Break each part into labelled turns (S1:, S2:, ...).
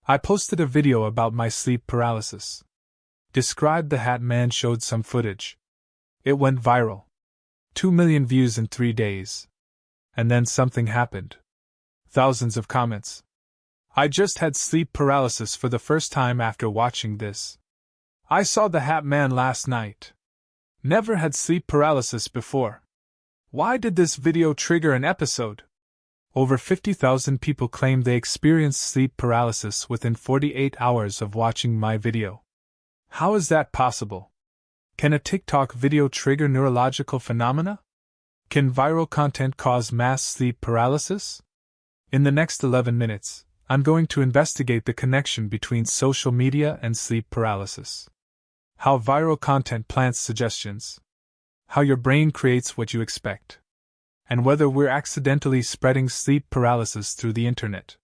S1: I posted a video about my sleep paralysis. Described the Hat Man, showed some footage. It went viral. 2 million views in 3 days. And then something happened. Thousands of comments. I just had sleep paralysis for the first time after watching this. I saw the Hat Man last night. Never had sleep paralysis before. Why did this video trigger an episode? Over 50,000 people claim they experienced sleep paralysis within 48 hours of watching my video. How is that possible? Can a TikTok video trigger neurological phenomena? Can viral content cause mass sleep paralysis? In the next 11 minutes, I'm going to investigate the connection between social media and sleep paralysis. How viral content plants suggestions. How your brain creates what you expect. And whether we're accidentally spreading sleep paralysis through the internet.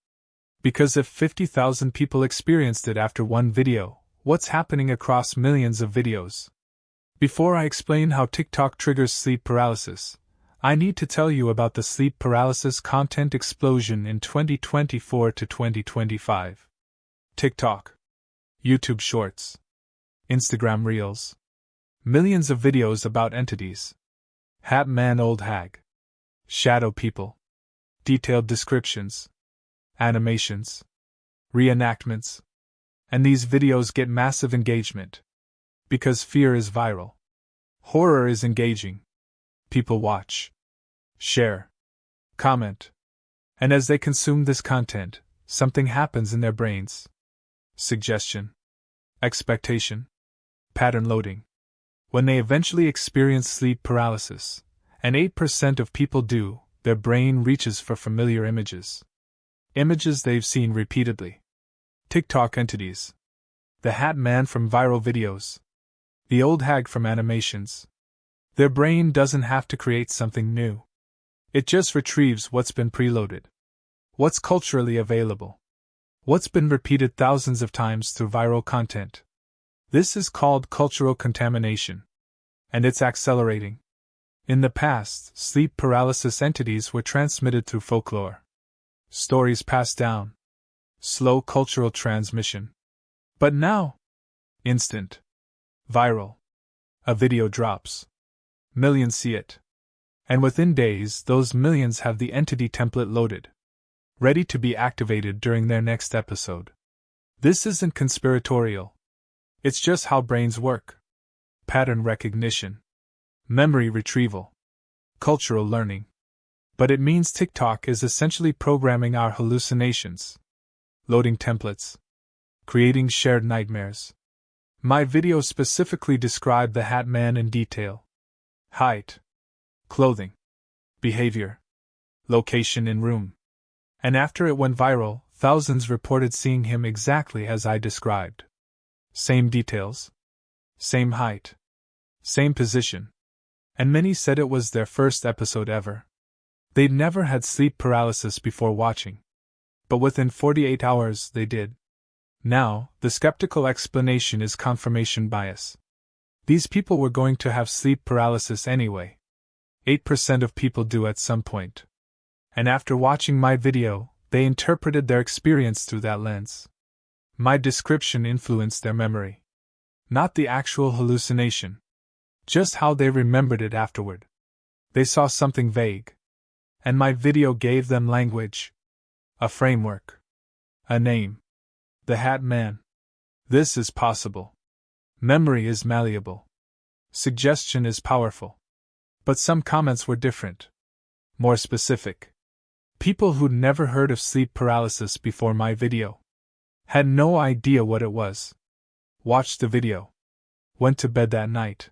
S1: Because if 50,000 people experienced it after one video, what's happening across millions of videos? Before I explain how TikTok triggers sleep paralysis, I need to tell you about the sleep paralysis content explosion in 2024 to 2025. TikTok, YouTube Shorts, Instagram Reels. Millions of videos about entities. Hat Man, old hag. Shadow people. Detailed descriptions. Animations. Reenactments. And these videos get massive engagement. Because fear is viral. Horror is engaging. People watch. Share. Comment. And as they consume this content, something happens in their brains. Suggestion. Expectation. Pattern loading. When they eventually experience sleep paralysis, and 8% of people do, their brain reaches for familiar images. Images they've seen repeatedly. TikTok entities. The Hat Man from viral videos. The old hag from animations. Their brain doesn't have to create something new. It just retrieves what's been preloaded. What's culturally available. What's been repeated thousands of times through viral content. This is called cultural contamination. And it's accelerating. In the past, sleep paralysis entities were transmitted through folklore. Stories passed down. Slow cultural transmission. But now, instant. Viral. A video drops. Millions see it. And within days, those millions have the entity template loaded. Ready to be activated during their next episode. This isn't conspiratorial. It's just how brains work. Pattern recognition. Memory retrieval. Cultural learning. But it means TikTok is essentially programming our hallucinations. Loading templates. Creating shared nightmares. My video specifically described the Hat Man in detail. Height. Clothing. Behavior. Location in room. And after it went viral, thousands reported seeing him exactly as I described. Same details. Same height. Same position. And many said it was their first episode ever. They'd never had sleep paralysis before watching. But within 48 hours they did. Now, the skeptical explanation is confirmation bias. These people were going to have sleep paralysis anyway. 8% of people do at some point. And after watching my video, they interpreted their experience through that lens. My description influenced their memory. Not the actual hallucination. Just how they remembered it afterward. They saw something vague. And my video gave them language. A framework. A name. The Hat Man. This is possible. Memory is malleable. Suggestion is powerful. But some comments were different. More specific. People who'd never heard of sleep paralysis before my video. Had no idea what it was. Watched the video. Went to bed that night.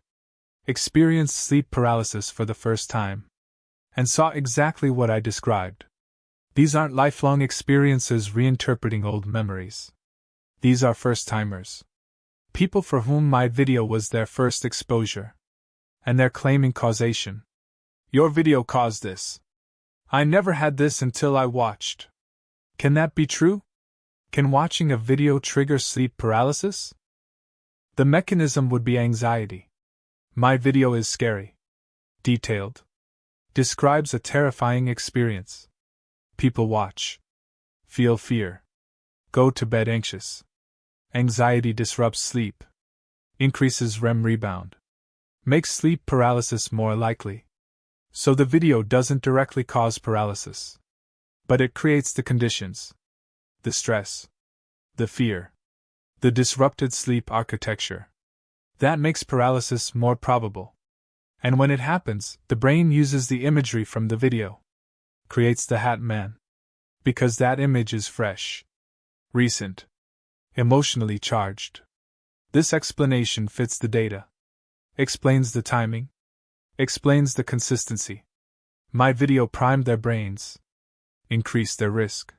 S1: Experienced sleep paralysis for the first time. And saw exactly what I described. These aren't lifelong experiences reinterpreting old memories. These are first-timers. People for whom my video was their first exposure. And they're claiming causation. Your video caused this. I never had this until I watched. Can that be true? Can watching a video trigger sleep paralysis? The mechanism would be anxiety. My video is scary. Detailed. Describes a terrifying experience. People watch. Feel fear. Go to bed anxious. Anxiety disrupts sleep. Increases REM rebound. Makes sleep paralysis more likely. So the video doesn't directly cause paralysis. But it creates the conditions. The stress. The fear. The disrupted sleep architecture. That makes paralysis more probable. And when it happens, the brain uses the imagery from the video. Creates the Hat Man. Because that image is fresh. Recent. Emotionally charged. This explanation fits the data. Explains the timing. Explains the consistency. My video primed their brains. Increased their risk.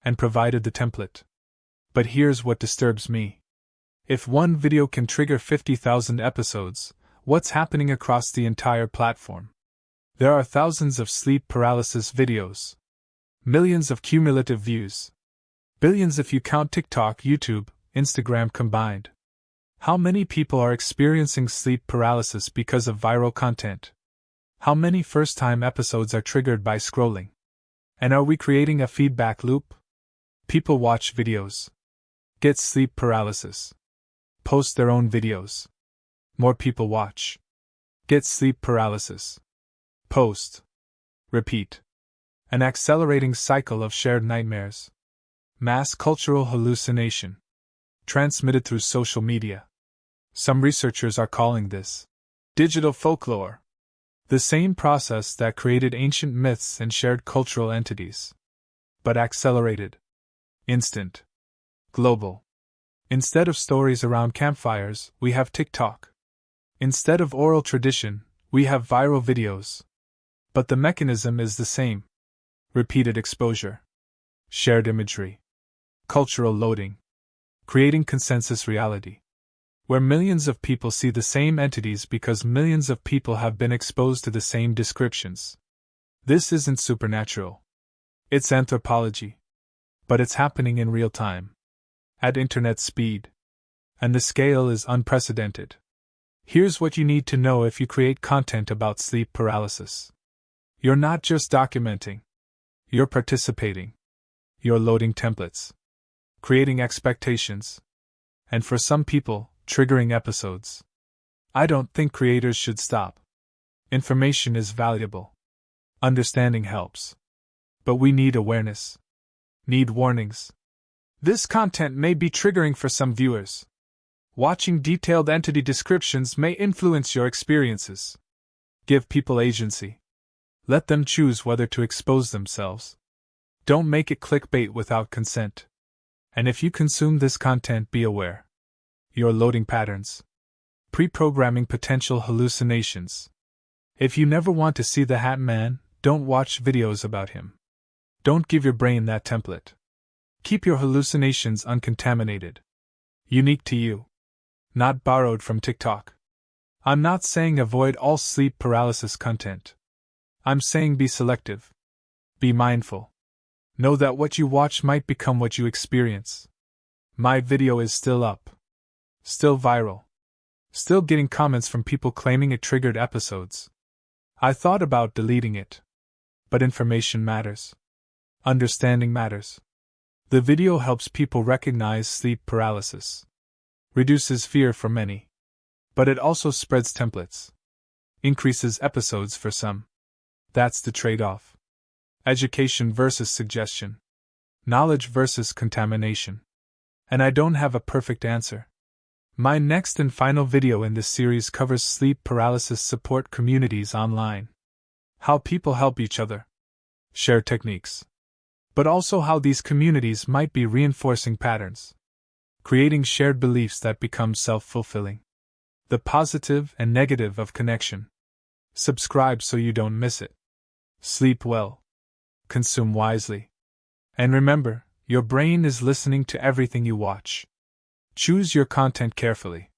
S1: And provided the template. But here's what disturbs me. If one video can trigger 50,000 episodes, what's happening across the entire platform? There are thousands of sleep paralysis videos. Millions of cumulative views. Billions if you count TikTok, YouTube, Instagram combined. How many people are experiencing sleep paralysis because of viral content? How many first-time episodes are triggered by scrolling? And are we creating a feedback loop? People watch videos. Get sleep paralysis. Post their own videos. More people watch. Get sleep paralysis. Post. Repeat. An accelerating cycle of shared nightmares. Mass cultural hallucination. Transmitted through social media. Some researchers are calling this digital folklore. The same process that created ancient myths and shared cultural entities. But accelerated. Instant. Global. Instead of stories around campfires, we have TikTok. Instead of oral tradition, we have viral videos. But the mechanism is the same. Repeated exposure. Shared imagery. Cultural loading. Creating consensus reality. Where millions of people see the same entities because millions of people have been exposed to the same descriptions. This isn't supernatural. It's anthropology. But it's happening in real time. At internet speed. And the scale is unprecedented. Here's what you need to know if you create content about sleep paralysis. You're not just documenting. You're participating. You're loading templates. Creating expectations. And for some people, triggering episodes. I don't think creators should stop. Information is valuable. Understanding helps. But we need awareness. Need warnings. This content may be triggering for some viewers. Watching detailed entity descriptions may influence your experiences. Give people agency. Let them choose whether to expose themselves. Don't make it clickbait without consent. And if you consume this content, be aware. You're loading patterns. Pre-programming potential hallucinations. If you never want to see the Hat Man, don't watch videos about him. Don't give your brain that template. Keep your hallucinations uncontaminated. Unique to you. Not borrowed from TikTok. I'm not saying avoid all sleep paralysis content. I'm saying be selective. Be mindful. Know that what you watch might become what you experience. My video is still up. Still viral. Still getting comments from people claiming it triggered episodes. I thought about deleting it. But information matters. Understanding matters. The video helps people recognize sleep paralysis. Reduces fear for many. But it also spreads templates. Increases episodes for some. That's the trade-off. Education versus suggestion. Knowledge versus contamination. And I don't have a perfect answer. My next and final video in this series covers sleep paralysis support communities online. How people help each other. Share techniques. But also how these communities might be reinforcing patterns. Creating shared beliefs that become self-fulfilling. The positive and negative of connection. Subscribe so you don't miss it. Sleep well. Consume wisely. And remember, your brain is listening to everything you watch. Choose your content carefully.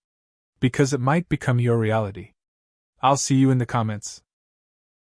S1: Because it might become your reality. I'll see you in the comments.